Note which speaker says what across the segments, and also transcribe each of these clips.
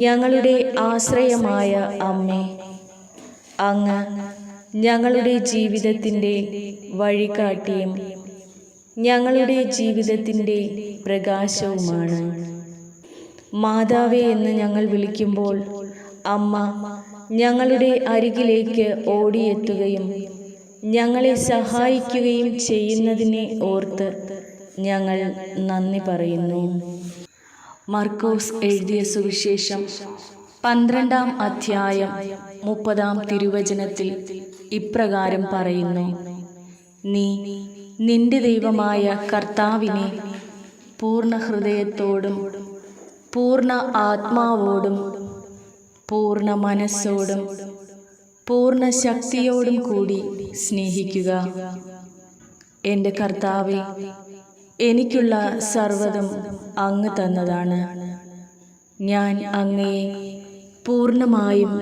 Speaker 1: ഞങ്ങളുടെ ആശ്രയമായ അമ്മേ, അങ്ങ് ഞങ്ങളുടെ ജീവിതത്തിൻ്റെ വഴികാട്ടിയും ഞങ്ങളുടെ ജീവിതത്തിൻ്റെ പ്രകാശവുമാണ്. മാതാവേ എന്ന് ഞങ്ങൾ വിളിക്കുമ്പോൾ അമ്മ ഞങ്ങളുടെ അരികിലേക്ക് ഓടിയെത്തുകയും ഞങ്ങളെ സഹായിക്കുകയും ചെയ്യുന്നതിനെ ഓർത്ത് ഞങ്ങൾ നന്ദി പറയുന്നു. മർക്കോസ് എഴുതിയ സുവിശേഷം 12-ാം അധ്യായം 30-ാം തിരുവചനത്തിൽ ഇപ്രകാരം പറയുന്നു: നീ നിന്റെ ദൈവമായ കർത്താവിനെ പൂർണ്ണ ഹൃദയത്തോടും പൂർണ്ണ ആത്മാവോടും പൂർണ്ണ മനസ്സോടും പൂർണ്ണ ശക്തിയോടും കൂടി സ്നേഹിക്കുക. എൻ്റെ കർത്താവേ, എനിക്കുള്ള സർവ്വതും അങ്ങ് തന്നതാണ്. ഞാൻ അങ്ങയെ പൂർണ്ണമായും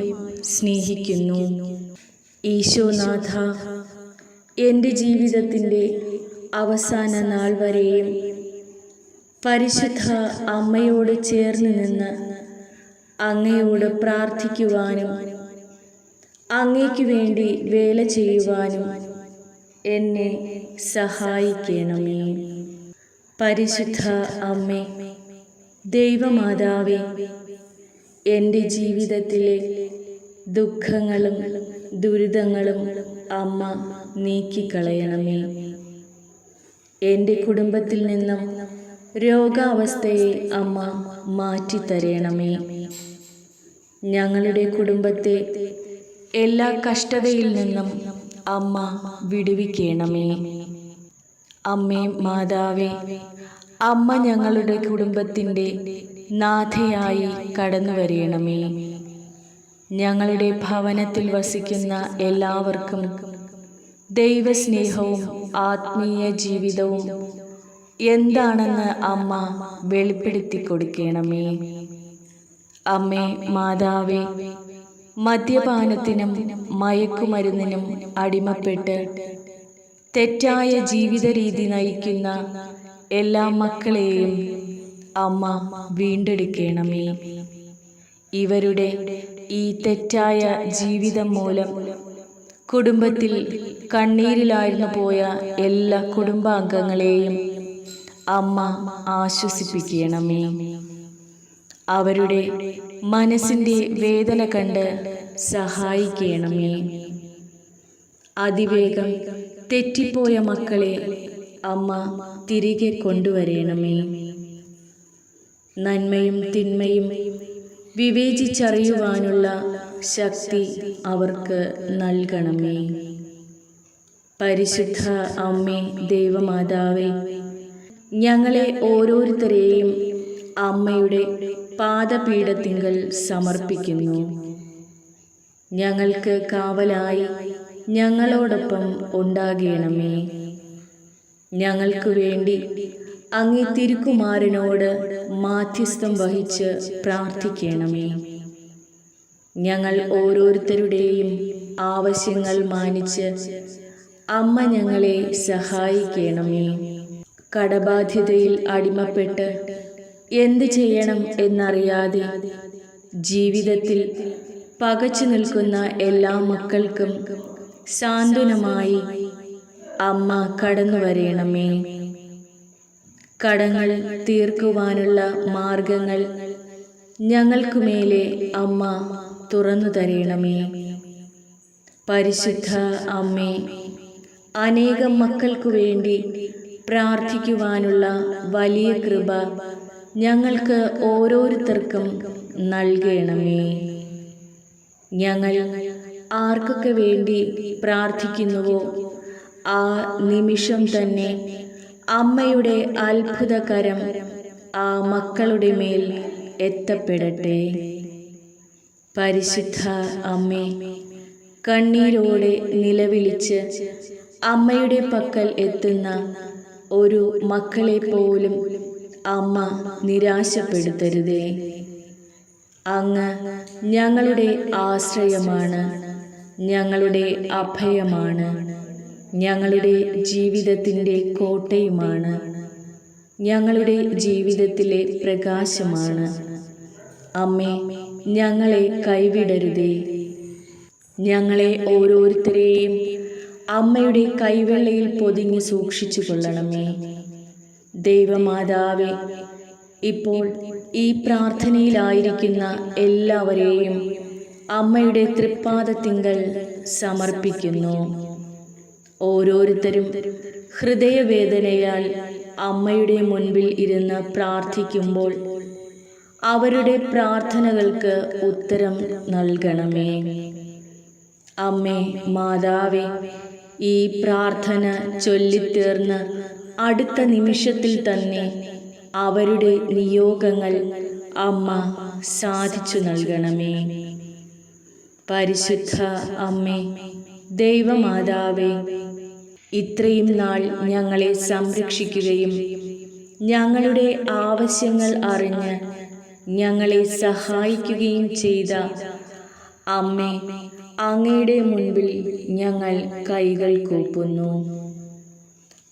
Speaker 1: സ്നേഹിക്കുന്നു. ഈശോനാഥ, എൻ്റെ ജീവിതത്തിൻ്റെ അവസാന നാൾ വരെയും പരിശുദ്ധ അമ്മയോട് ചേർന്ന് നിന്ന് അങ്ങയോട് പ്രാർത്ഥിക്കുവാനും അങ്ങയ്ക്ക് വേണ്ടി വേല ചെയ്യുവാനും എന്നെ സഹായിക്കണമേ. പരിശുദ്ധ അമ്മേ, ദൈവമാതാവേ, എൻ്റെ ജീവിതത്തിലെ ദുഃഖങ്ങളും ദുരിതങ്ങളും അമ്മ നീക്കിക്കളയണമേ. എൻ്റെ കുടുംബത്തിൽ നിന്നും രോഗാവസ്ഥയെ അമ്മ മാറ്റിത്തരണമേ. ഞങ്ങളുടെ കുടുംബത്തെ എല്ലാ കഷ്ടതയിൽ നിന്നും അമ്മ വിടുവിക്കണമേ. അമ്മേ മാതാവേ, അമ്മ ഞങ്ങളുടെ കുടുംബത്തിൻ്റെ നാഥയായി കടന്നു വരണമേ. ഞങ്ങളുടെ ഭവനത്തിൽ വസിക്കുന്ന എല്ലാവർക്കും ദൈവസ്നേഹവും ആത്മീയ ജീവിതവും എന്താണെന്ന് അമ്മ വെളിപ്പെടുത്തി കൊടുക്കണമേ. അമ്മേ മാതാവേ, മദ്യപാനത്തിനും മയക്കുമരുന്നിനും അടിമപ്പെട്ട് തെറ്റായ ജീവിത രീതി നയിക്കുന്ന എല്ലാ മക്കളെയും അമ്മ വീണ്ടെടുക്കണമേ. ഇവരുടെ ഈ തെറ്റായ ജീവിതം മൂലം കുടുംബത്തിൽ കണ്ണീരിലായിരുന്നു പോയ എല്ലാ കുടുംബാംഗങ്ങളെയും അമ്മ ആശ്വസിപ്പിക്കണമേ. അവരുടെ മനസ്സിൻ്റെ വേദന കണ്ട് സഹായിക്കണമേ. അതിവേഗം തെറ്റിപ്പോയ മക്കളെ അമ്മ തിരികെ കൊണ്ടുവരണമേ. നന്മയും തിന്മയും വിവേചിച്ചറിയുവാനുള്ള ശക്തി അവർക്ക് നൽകണമേ. പരിശുദ്ധ അമ്മേ ദൈവമാതാവേ, ഞങ്ങളെ ഓരോരുത്തരെയും അമ്മയുടെ പാദപീഠത്തിങ്കൽ സമർപ്പിക്കുന്നു. ഞങ്ങൾക്ക് കാവലായി ഞങ്ങളോടൊപ്പം ഉണ്ടാകണമേ. ഞങ്ങൾക്ക് വേണ്ടി അങ്ങേ തിരുക്കുമാരനോട് മാധ്യസ്ഥം വഹിച്ച് പ്രാർത്ഥിക്കണമേ. ഞങ്ങൾ ഓരോരുത്തരുടെയും ആവശ്യങ്ങൾ മാനിച്ച് അമ്മ ഞങ്ങളെ സഹായിക്കണമേ. കടബാധ്യതയിൽ അടിമപ്പെട്ട് എന്ത് ചെയ്യണം എന്നറിയാതെ ജീവിതത്തിൽ പകച്ചു നിൽക്കുന്ന എല്ലാ മക്കൾക്കും സാന്ത്വനമായി അമ്മ കടന്നു വരണമേ. കടങ്ങൾ തീർക്കുവാനുള്ള മാർഗങ്ങൾ ഞങ്ങൾക്കുമേലെ അമ്മ തുറന്നു തരണമേ. പരിശുദ്ധ അമ്മേ, അനേകം മക്കൾക്കു വേണ്ടി പ്രാർത്ഥിക്കുവാനുള്ള വലിയ കൃപ ഞങ്ങൾക്ക് ഓരോരുത്തർക്കും നൽകണമേ. ഞങ്ങൾ ആർക്കൊക്കെ വേണ്ടി പ്രാർത്ഥിക്കുന്നുവോ ആ നിമിഷം തന്നെ അമ്മയുടെ അത്ഭുതകരം ആ മക്കളുടെ മേൽ എത്തപ്പെടട്ടെ. പരിശുദ്ധ അമ്മേ, കണ്ണീരോടെ നിലവിളിച്ച് അമ്മയുടെ പക്കൽ എത്തുന്ന ഒരു മക്കളെ പോലും അമ്മ നിരാശപ്പെടുത്തരുതേ. അങ്ങ് ഞങ്ങളുടെ ആശ്രയമാണ്, ഞങ്ങളുടെ അഭയമാണ്, ഞങ്ങളുടെ ജീവിതത്തിൻ്റെ കോട്ടയുമാണ്, ഞങ്ങളുടെ ജീവിതത്തിലെ പ്രകാശമാണ്. അമ്മേ, ഞങ്ങളെ കൈവിടരുതേ. ഞങ്ങളെ ഓരോരുത്തരെയും അമ്മയുടെ കൈവെള്ളയിൽ പൊതിഞ്ഞ് സൂക്ഷിച്ചു കൊള്ളണമേ. ദൈവമാതാവേ, ഇപ്പോൾ ഈ പ്രാർത്ഥനയിലായിരിക്കുന്ന എല്ലാവരെയും അമ്മയുടെ തൃപ്പാദത്തിങ്കൽ സമർപ്പിക്കുന്നു. ഓരോരുത്തരും ഹൃദയവേദനയാൽ അമ്മയുടെ മുൻപിൽ ഇരുന്ന് പ്രാർത്ഥിക്കുമ്പോൾ അവരുടെ പ്രാർത്ഥനകൾക്ക് ഉത്തരം നൽകണമേ. അമ്മേ മാതാവേ, ഈ പ്രാർത്ഥന ചൊല്ലിത്തീർന്ന് അടുത്ത നിമിഷത്തിൽ തന്നെ അവരുടെ നിയോഗങ്ങൾ അമ്മ സാധിച്ചു നൽകണമേ. പരിശുദ്ധ അമ്മേ, ദൈവമാതാവേ, ഇത്രയും നാൾ ഞങ്ങളെ സംരക്ഷിക്കുകയും ഞങ്ങളുടെ ആവശ്യങ്ങൾ അറിഞ്ഞ് ഞങ്ങളെ സഹായിക്കുകയും ചെയ്ത അമ്മേ, അങ്ങയുടെ മുൻപിൽ ഞങ്ങൾ കൈകൾ കൂപ്പുന്നു.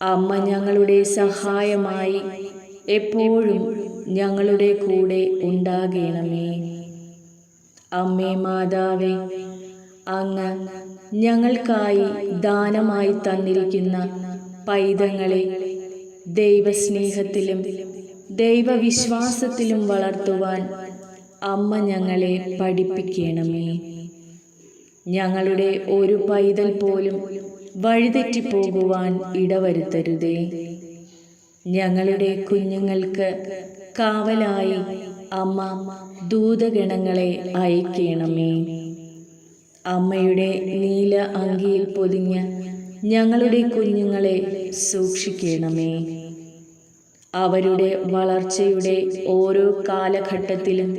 Speaker 1: അമ്മ ഞങ്ങളുടെ സഹായമായി എപ്പോഴും ഞങ്ങളുടെ കൂടെ ഉണ്ടാകണമേ. അമ്മേ മാതാവേ, അങ്ങ് ഞങ്ങൾക്കായി ദാനമായി തന്നിരിക്കുന്ന പൈതങ്ങളെ ദൈവസ്നേഹത്തിലും ദൈവവിശ്വാസത്തിലും വളർത്തുവാൻ അമ്മ ഞങ്ങളെ പഠിപ്പിക്കണമേ. ഞങ്ങളുടെ ഒരു പൈതൽ പോലും വഴിതെറ്റിപ്പോകുവാൻ ഇടവരുത്തരുതേ. ഞങ്ങളുടെ കുഞ്ഞുങ്ങൾക്ക് കാവലായി അമ്മ ദൂതഗണങ്ങളെ അയക്കണമേ. അമ്മയുടെ നീല അങ്കിയിൽ പൊതിഞ്ഞ് ഞങ്ങളുടെ കുഞ്ഞുങ്ങളെ സൂക്ഷിക്കണമേ. അവരുടെ വളർച്ചയുടെ ഓരോ കാലഘട്ടത്തിലും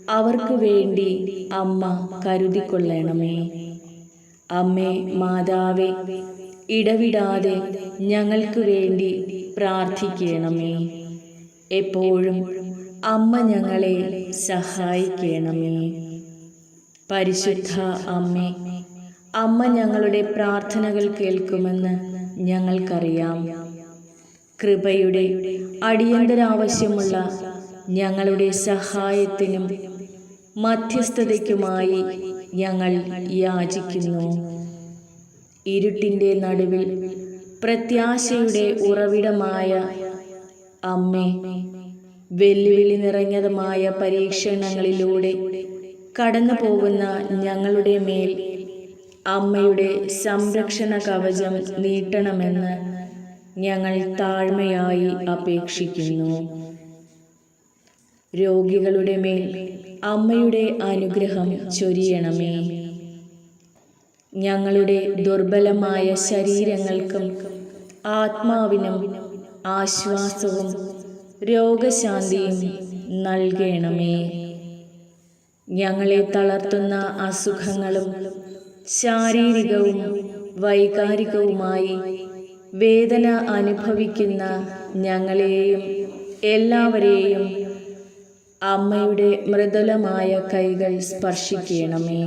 Speaker 1: അവർക്ക് വേണ്ടി അമ്മ കരുതിക്കൊള്ളണമേ. അമ്മേ മാതാവേ, ഇടവിടാതെ ഞങ്ങൾക്ക് വേണ്ടി പ്രാർത്ഥിക്കണമേ. എപ്പോഴും അമ്മ ഞങ്ങളെ സഹായിക്കണമേ. പരിശുദ്ധ അമ്മേ, അമ്മ ഞങ്ങളുടെ പ്രാർത്ഥനകൾ കേൾക്കുമെന്ന് ഞങ്ങൾക്കറിയാം. കൃപയുടെ അടിയന്തരാവശ്യമുള്ള ഞങ്ങളുടെ സഹായത്തിനും മധ്യസ്ഥതയ്ക്കുമായി ഞങ്ങൾ യാചിക്കുന്നു. ഇരുട്ടിൻ്റെ നടുവിൽ പ്രത്യാശയുടെ ഉറവിടമായ അമ്മേ, വെല്ലുവിളി നിറഞ്ഞതുമായ പരീക്ഷണങ്ങളിലൂടെ കടന്നു പോകുന്ന ഞങ്ങളുടെ മേൽ അമ്മയുടെ സംരക്ഷണ കവചം നീട്ടണമെന്ന് ഞങ്ങൾ താഴ്മയായി അപേക്ഷിക്കുന്നു. രോഗികളുടെ മേൽ അമ്മയുടെ അനുഗ്രഹം ചൊരിയണമേ. ഞങ്ങളുടെ ദുർബലമായ ശരീരങ്ങൾക്കും ആത്മാവിനും ആശ്വാസവും രോഗശാന്തിയും നൽകണമേ. ഞങ്ങളെ തളർത്തുന്ന അസുഖങ്ങളും ശാരീരികവും വൈകാരികവുമായി വേദന അനുഭവിക്കുന്ന ഞങ്ങളെയും എല്ലാവരെയും അമ്മയുടെ മൃദുലമായ കൈകൾ സ്പർശിക്കണമേ.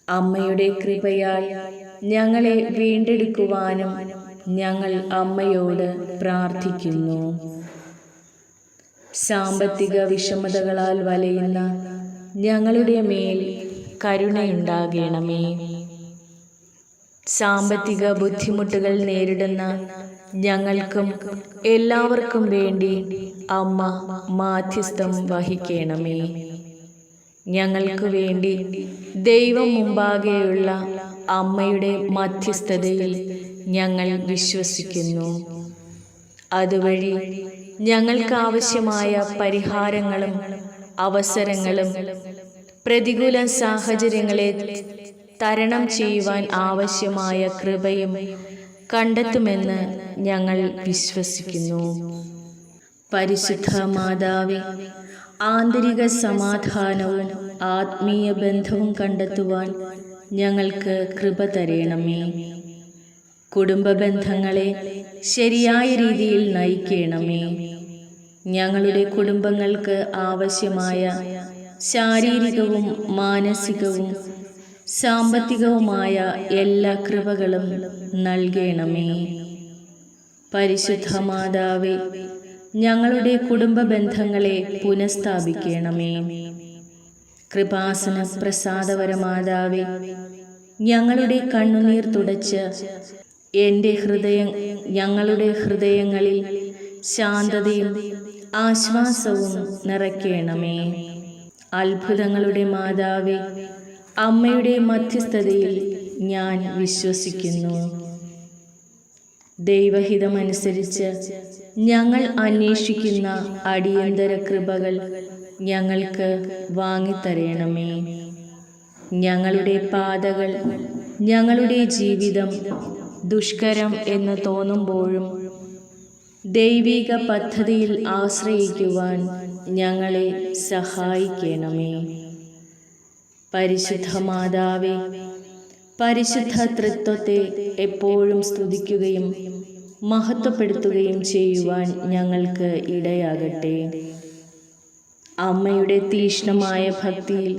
Speaker 1: അമ്മയുടെ കൃപയാൽ ഞങ്ങളെ വീണ്ടെടുക്കുവാനും ഞങ്ങൾ അമ്മയോട് പ്രാർത്ഥിക്കുന്നു. സാമ്പത്തിക വിഷമതകളാൽ വലയുന്ന ഞങ്ങളുടെ മേൽ കരുണയുണ്ടാകണമേ. സാമ്പത്തിക ബുദ്ധിമുട്ടുകൾ നേരിടുന്ന ഞങ്ങൾക്കും എല്ലാവർക്കും വേണ്ടി അമ്മ മാധ്യസ്ഥം വഹിക്കണമേ. ഞങ്ങൾക്ക് വേണ്ടി ദൈവം മുമ്പാകെയുള്ള അമ്മയുടെ മധ്യസ്ഥതയിൽ ഞങ്ങൾ വിശ്വസിക്കുന്നു. അതുവഴി ഞങ്ങൾക്ക് ആവശ്യമായ പരിഹാരങ്ങളും അവസരങ്ങളും പ്രതികൂല സാഹചര്യങ്ങളെ തരണം ചെയ്യുവാൻ ആവശ്യമായ കൃപയും കണ്ടെത്തുമെന്ന് ഞങ്ങൾ വിശ്വസിക്കുന്നു. പരിശുദ്ധ മാതാവേ, ആന്തരിക സമാധാനവും ആത്മീയ ബന്ധവും കണ്ടെത്തുവാൻ ഞങ്ങൾക്ക് കൃപ തരണമേ. കുടുംബ ബന്ധങ്ങളെ ശരിയായ രീതിയിൽ നയിക്കണമേ. ഞങ്ങളുടെ കുടുംബങ്ങൾക്ക് ആവശ്യമായ ശാരീരികവും മാനസികവും സാമ്പത്തികവുമായ എല്ലാ കൃപകളും നൽകണമേ. പരിശുദ്ധ മാതാവേ, ഞങ്ങളുടെ കുടുംബ ബന്ധങ്ങളെ പുനഃസ്ഥാപിക്കണമേ. കൃപാസന പ്രസാദപരമാതാവേ, ഞങ്ങളുടെ കണ്ണുനീർ തുടച്ച് ഞങ്ങളുടെ ഹൃദയങ്ങളിൽ ശാന്തതയും ആശ്വാസവും നിറയ്ക്കണമേ. അത്ഭുതങ്ങളുടെ മാതാവേ, അമ്മയുടെ മധ്യസ്ഥതയിൽ ഞാൻ വിശ്വസിക്കുന്നു. ദൈവഹിതമനുസരിച്ച് ഞങ്ങൾ അന്വേഷിക്കുന്ന അടിയന്തര കൃപകൾ ഞങ്ങൾക്ക് വാങ്ങിത്തരണമേ. ഞങ്ങളുടെ പാതകൾ, ഞങ്ങളുടെ ജീവിതം ദുഷ്കരം എന്ന് തോന്നുമ്പോഴും ദൈവിക പദ്ധതിയിൽ ആശ്രയിക്കുവാൻ ഞങ്ങളെ സഹായിക്കണമേ. പരിശുദ്ധ മാതാവേ, പരിശുദ്ധ തൃത്വത്തെ എപ്പോഴും സ്തുതിക്കുകയും മഹത്വപ്പെടുത്തുകയും ചെയ്യുവാൻ ഞങ്ങൾക്ക് ഇടയാകട്ടെ. അമ്മയുടെ തീക്ഷ്ണമായ ഭക്തിയിൽ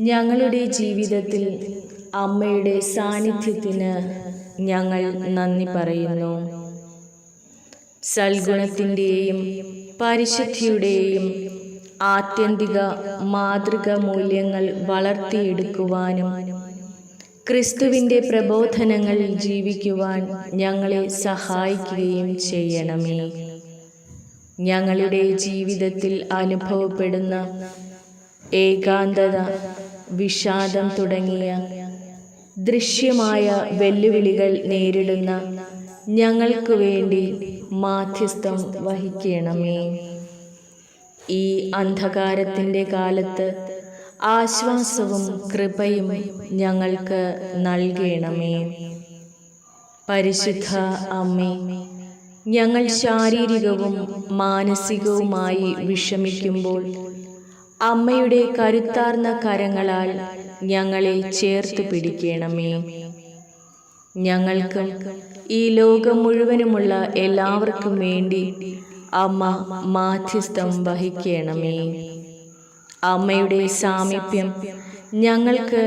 Speaker 1: ഞങ്ങളുടെ ജീവിതത്തിൽ അമ്മയുടെ സാന്നിധ്യത്തിന് ഞങ്ങൾ നന്ദി പറയുന്നു. സൽഗുണത്തിൻ്റെയും പരിശുദ്ധിയുടെയും ആത്യന്തിക മാതൃക മൂല്യങ്ങൾ വളർത്തിയെടുക്കുവാനും ക്രിസ്തുവിൻ്റെ പ്രബോധനങ്ങളിൽ ജീവിക്കുവാൻ ഞങ്ങളെ സഹായിക്കുകയും ചെയ്യണമേ. ഞങ്ങളുടെ ജീവിതത്തിൽ അനുഭവപ്പെടുന്ന ഏകാന്തത, വിഷാദം തുടങ്ങിയ ദൃശ്യമായ വെല്ലുവിളികൾ നേരിടുന്ന ഞങ്ങൾക്ക് വേണ്ടി മാധ്യസ്ഥം വഹിക്കണമേ. ഈ അന്ധകാരത്തിൻ്റെ കാലത്ത് ആശ്വാസവും കൃപയും ഞങ്ങൾക്ക് നൽകണമേ. പരിശുദ്ധ അമ്മേ, ഞങ്ങൾ ശാരീരികവും മാനസികവുമായി വിഷമിക്കുമ്പോൾ അമ്മയുടെ കരുത്താർന്ന കരങ്ങളാൽ ഞങ്ങളെ ചേർത്ത് പിടിക്കണമേ. ഞങ്ങൾക്കും ഈ ലോകം മുഴുവനുമുള്ള എല്ലാവർക്കും വേണ്ടി അമ്മ മാധ്യസ്ഥം വഹിക്കണമേ. അമ്മയുടെ സാമീപ്യം ഞങ്ങൾക്ക്